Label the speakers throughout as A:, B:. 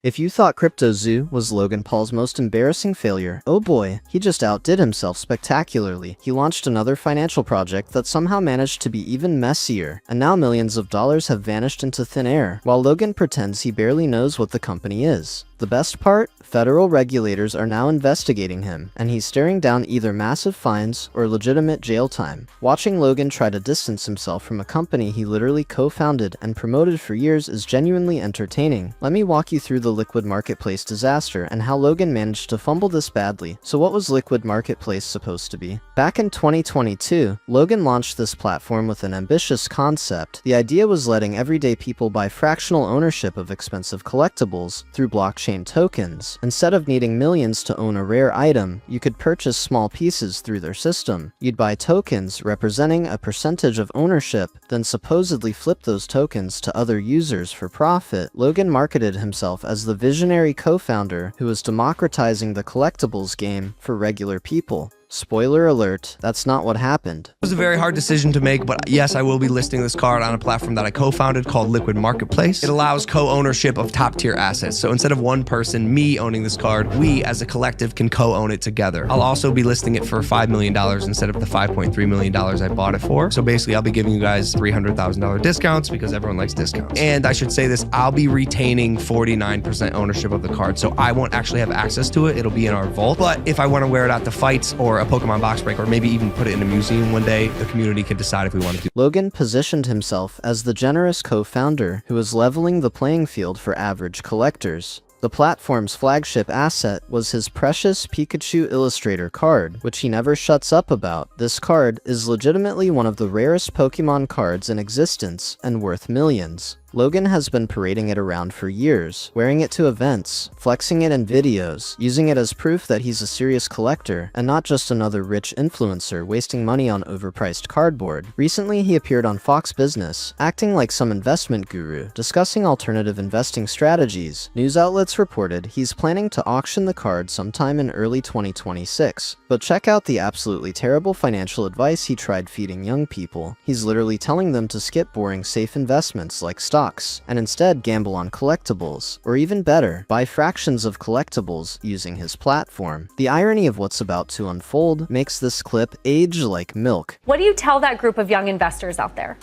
A: If you thought CryptoZoo was Logan Paul's most embarrassing failure, oh boy, he just outdid himself spectacularly. He launched another financial project that somehow managed to be even messier, and now millions of dollars have vanished into thin air, while Logan pretends he barely knows what the company is. The best part? Federal regulators are now investigating him, and he's staring down either massive fines or legitimate jail time. Watching Logan try to distance himself from a company he literally co-founded and promoted for years is genuinely entertaining. Let me walk you through the Liquid Marketplace disaster and how Logan managed to fumble this badly. So what was Liquid Marketplace supposed to be? Back in 2022, Logan launched this platform with an ambitious concept. The idea was letting everyday people buy fractional ownership of expensive collectibles through blockchain tokens. Instead of needing millions to own a rare item, you could purchase small pieces through their system. You'd buy tokens representing a percentage of ownership, then supposedly flip those tokens to other users for profit. Logan marketed himself as the visionary co-founder who was democratizing the collectibles game for regular people. Spoiler alert, that's not what happened.
B: It was a very hard decision to make, but yes, I will be listing this card on a platform that I co-founded called Liquid Marketplace. It allows co-ownership of top-tier assets. So instead of one person, me owning this card, we as a collective can co-own it together. I'll also be listing it for $5 million instead of the $5.3 million I bought it for. So basically, I'll be giving you guys $300,000 discounts because everyone likes discounts. And I should say this, I'll be retaining 49% ownership of the card. So I won't actually have access to it. It'll be in our vault. But if I want to wear it at the fights or a Pokemon box break, or maybe even put it in a museum one day, the community can decide if we want to do.
A: Logan positioned himself as the generous co-founder who was leveling the playing field for average collectors. The platform's flagship asset was his precious Pikachu Illustrator card, which he never shuts up about. This card is legitimately one of the rarest Pokemon cards in existence and worth millions. Logan has been parading it around for years, wearing it to events, flexing it in videos, using it as proof that he's a serious collector and not just another rich influencer wasting money on overpriced cardboard. Recently, he appeared on Fox Business, acting like some investment guru, discussing alternative investing strategies. News outlets reported he's planning to auction the card sometime in early 2026. But check out the absolutely terrible financial advice he tried feeding young people. He's literally telling them to skip boring safe investments like stocks and instead gamble on collectibles, or even better, buy fractions of collectibles using his platform. The irony of what's about to unfold makes this clip age like milk.
C: What do you tell that group of young investors out there?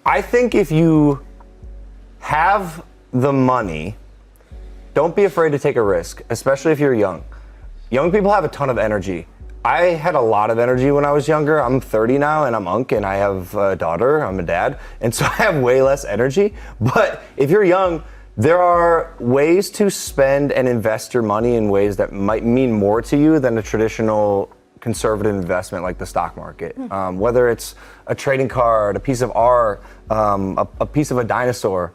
D: I think if you have the money, don't be afraid to take a risk, especially if you're young. Young people have a ton of energy. I had a lot of energy when I was younger. I'm 30 now and I'm Unc and I have a daughter, I'm a dad, and so I have way less energy. But if you're young, there are ways to spend and invest your money in ways that might mean more to you than a traditional conservative investment like the stock market. Whether it's a trading card, a piece of art, a piece of a dinosaur,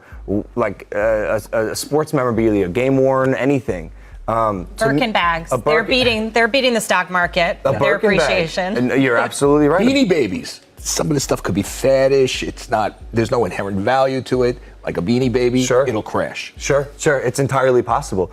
D: like a sports memorabilia, game worn, anything.
E: Birkin bags. They're beating the stock market. Their appreciation.
D: And you're absolutely right.
F: Beanie Babies. Some of this stuff could be faddish. It's not. There's no inherent value to it. Like a Beanie Baby,
D: Sure.
F: It'll crash.
D: Sure. It's entirely possible.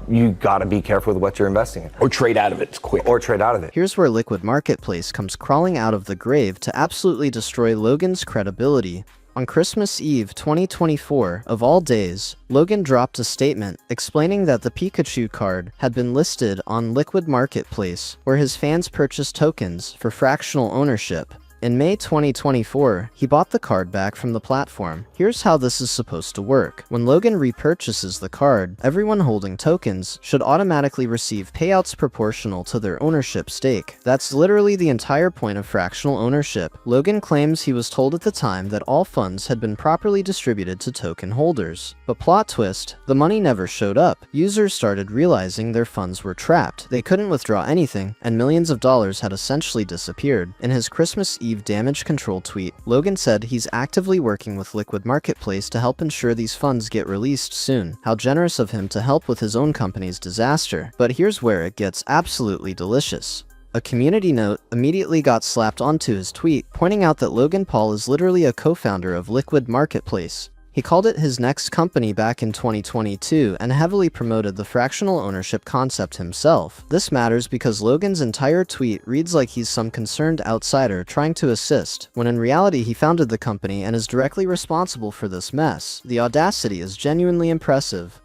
D: You got to be careful with what you're investing in.
F: Or trade out of it. It's quick.
D: Or trade out of it.
A: Here's where Liquid Marketplace comes crawling out of the grave to absolutely destroy Logan's credibility. On Christmas Eve 2024, of all days, Logan dropped a statement explaining that the Pikachu card had been listed on Liquid Marketplace, where his fans purchased tokens for fractional ownership. In May 2024, he bought the card back from the platform. Here's how this is supposed to work. When Logan repurchases the card, everyone holding tokens should automatically receive payouts proportional to their ownership stake. That's literally the entire point of fractional ownership. Logan claims he was told at the time that all funds had been properly distributed to token holders. But plot twist, the money never showed up. Users started realizing their funds were trapped. They couldn't withdraw anything, and millions of dollars had essentially disappeared. In his Christmas Eve damage control tweet, Logan said he's actively working with Liquid Marketplace to help ensure these funds get released soon. How generous of him to help with his own company's disaster. But here's where it gets absolutely delicious. A community note immediately got slapped onto his tweet, pointing out that Logan Paul is literally a co-founder of Liquid Marketplace. He called it his next company back in 2022 and heavily promoted the fractional ownership concept himself. This matters because Logan's entire tweet reads like he's some concerned outsider trying to assist, when in reality he founded the company and is directly responsible for this mess. The audacity is genuinely impressive.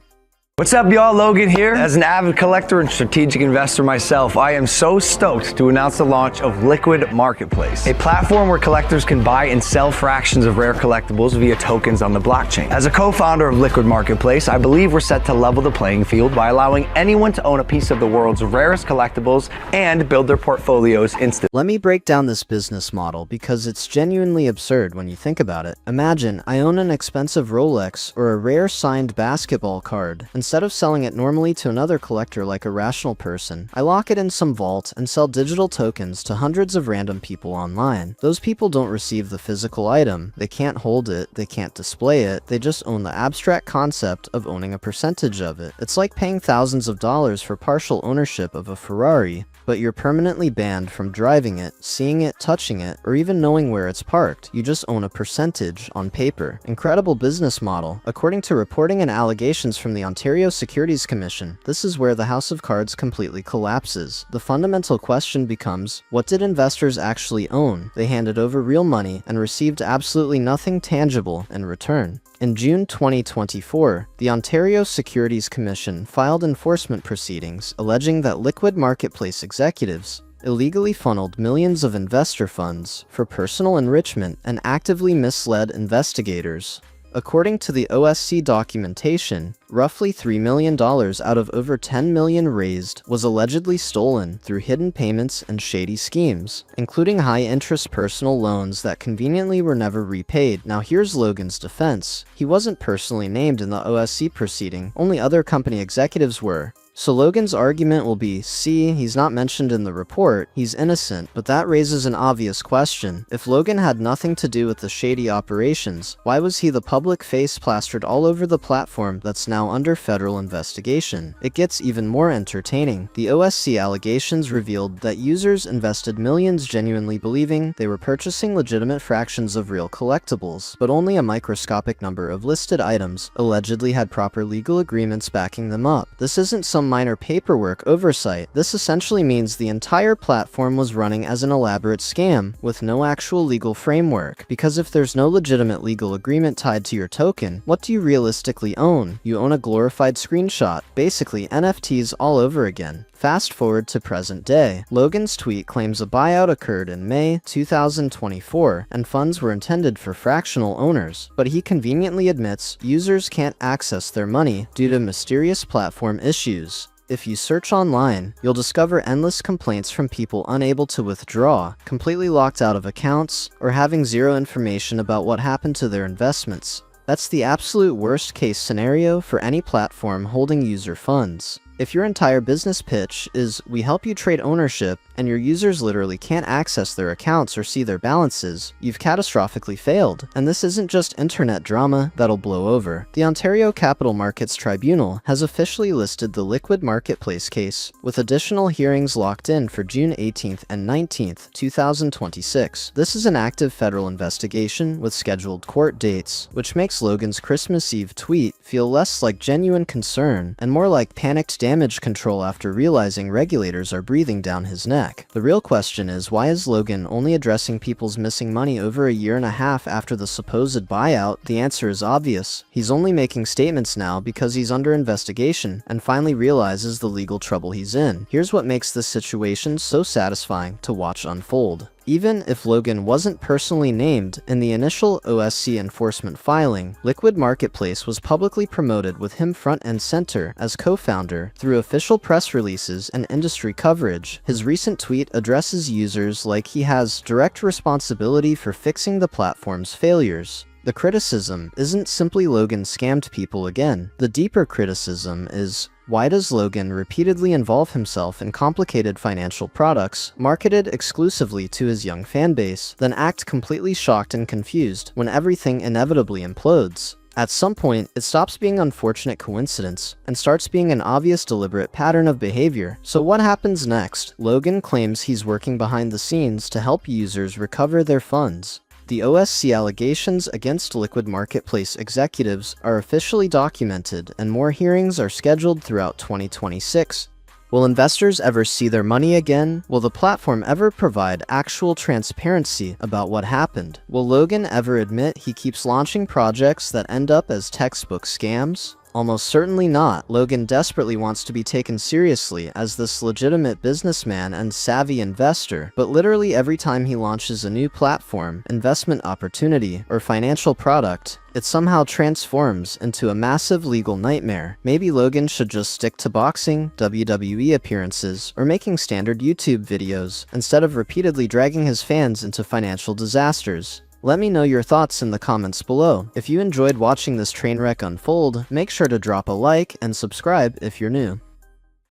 G: What's up, y'all? Logan here. As an avid collector and strategic investor myself, I am so stoked to announce the launch of Liquid Marketplace, a platform where collectors can buy and sell fractions of rare collectibles via tokens on the blockchain. As a co-founder of Liquid Marketplace, I believe we're set to level the playing field by allowing anyone to own a piece of the world's rarest collectibles and build their portfolios instantly.
A: Let me break down this business model because it's genuinely absurd when you think about it. Imagine I own an expensive Rolex or a rare signed basketball card. Instead of selling it normally to another collector like a rational person, I lock it in some vault and sell digital tokens to hundreds of random people online. Those people don't receive the physical item, they can't hold it, they can't display it, they just own the abstract concept of owning a percentage of it. It's like paying thousands of dollars for partial ownership of a Ferrari, but you're permanently banned from driving it, seeing it, touching it, or even knowing where it's parked. You just own a percentage on paper. Incredible business model. According to reporting and allegations from the Ontario Securities Commission, this is where the house of cards completely collapses. The fundamental question becomes, what did investors actually own? They handed over real money and received absolutely nothing tangible in return. In June 2024, the Ontario Securities Commission filed enforcement proceedings alleging that Liquid Marketplace executives illegally funneled millions of investor funds for personal enrichment and actively misled investigators. According to the OSC documentation, roughly $3 million out of over $10 million raised was allegedly stolen through hidden payments and shady schemes, including high-interest personal loans that conveniently were never repaid. Now here's Logan's defense. He wasn't personally named in the OSC proceeding, only other company executives were. So Logan's argument will be, see, he's not mentioned in the report, he's innocent, but that raises an obvious question. If Logan had nothing to do with the shady operations, why was he the public face plastered all over the platform that's now under federal investigation? It gets even more entertaining. The OSC allegations revealed that users invested millions genuinely believing they were purchasing legitimate fractions of real collectibles, but only a microscopic number of listed items allegedly had proper legal agreements backing them up. This isn't some minor paperwork oversight. This essentially means the entire platform was running as an elaborate scam with no actual legal framework. Because if there's no legitimate legal agreement tied to your token, what do you realistically own? You own a glorified screenshot, basically NFTs all over again. Fast forward to present day. Logan's tweet claims a buyout occurred in May 2024 and funds were intended for fractional owners, but he conveniently admits users can't access their money due to mysterious platform issues. If you search online, you'll discover endless complaints from people unable to withdraw, completely locked out of accounts, or having zero information about what happened to their investments. That's the absolute worst case scenario for any platform holding user funds. If your entire business pitch is, we help you trade ownership, and your users literally can't access their accounts or see their balances, you've catastrophically failed. And this isn't just internet drama that'll blow over. The Ontario Capital Markets Tribunal has officially listed the Liquid Marketplace case, with additional hearings locked in for June 18th and 19th, 2026. This is an active federal investigation with scheduled court dates, which makes Logan's Christmas Eve tweet feel less like genuine concern and more like panicked damage control after realizing regulators are breathing down his neck. The real question is, why is Logan only addressing people's missing money over a year and a half after the supposed buyout? The answer is obvious. He's only making statements now because he's under investigation and finally realizes the legal trouble he's in. Here's what makes this situation so satisfying to watch unfold. Even if Logan wasn't personally named in the initial OSC enforcement filing, Liquid Marketplace was publicly promoted with him front and center as co-founder through official press releases and industry coverage. His recent tweet addresses users like he has direct responsibility for fixing the platform's failures. The criticism isn't simply Logan scammed people again. The deeper criticism is, why does Logan repeatedly involve himself in complicated financial products marketed exclusively to his young fanbase, then act completely shocked and confused when everything inevitably implodes? At some point, it stops being unfortunate coincidence and starts being an obvious deliberate pattern of behavior. So what happens next? Logan claims he's working behind the scenes to help users recover their funds. The OSC allegations against Liquid Marketplace executives are officially documented, and more hearings are scheduled throughout 2026. Will investors ever see their money again? Will the platform ever provide actual transparency about what happened? Will Logan ever admit he keeps launching projects that end up as textbook scams? Almost certainly not. Logan desperately wants to be taken seriously as this legitimate businessman and savvy investor, but literally every time he launches a new platform, investment opportunity, or financial product, it somehow transforms into a massive legal nightmare. Maybe Logan should just stick to boxing, WWE appearances, or making standard YouTube videos, instead of repeatedly dragging his fans into financial disasters. Let me know your thoughts in the comments below. If you enjoyed watching this train wreck unfold, make sure to drop a like and subscribe if you're new.